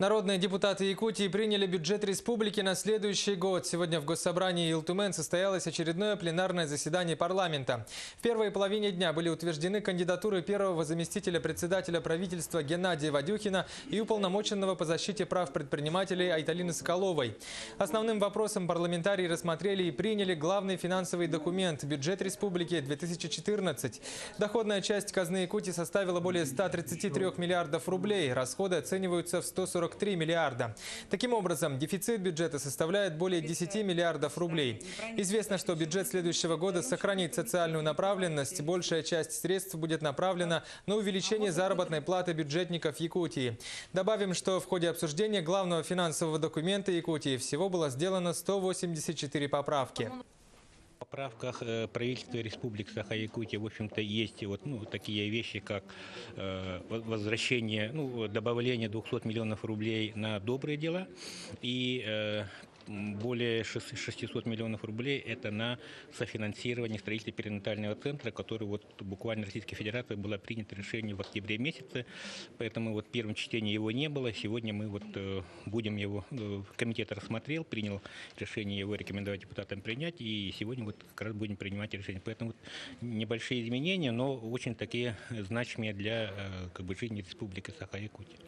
Народные депутаты Якутии приняли бюджет республики на следующий год. Сегодня в Госсобрании Илтумен состоялось очередное пленарное заседание парламента. В первой половине дня были утверждены кандидатуры первого заместителя председателя правительства Геннадия Вадюхина и уполномоченного по защите прав предпринимателей Айталины Соколовой. Основным вопросом парламентарии рассмотрели и приняли главный финансовый документ – бюджет республики 2014. Доходная часть казны Якутии составила более 133 миллиардов рублей. Расходы оцениваются в 143 миллиарда. Таким образом, дефицит бюджета составляет более 10 миллиардов рублей. Известно, что бюджет следующего года сохранит социальную направленность. Большая часть средств будет направлена на увеличение заработной платы бюджетников Якутии. Добавим, что в ходе обсуждения главного финансового документа Якутии всего было сделано 184 поправки. В поправках правительства Республики Саха-Якутия, в общем-то, есть такие вещи, как возвращение, добавление 200 миллионов рублей на добрые дела и более 600 миллионов рублей это на софинансирование строительства перинатального центра, который буквально Российской Федерации было принято решение в октябре месяце, поэтому в первом чтении его не было. Сегодня мы будем его, комитет рассмотрел, принял решение его рекомендовать депутатам принять, и сегодня как раз будем принимать решение. Поэтому небольшие изменения, но очень такие значимые для жизни Республики Саха-Якутия.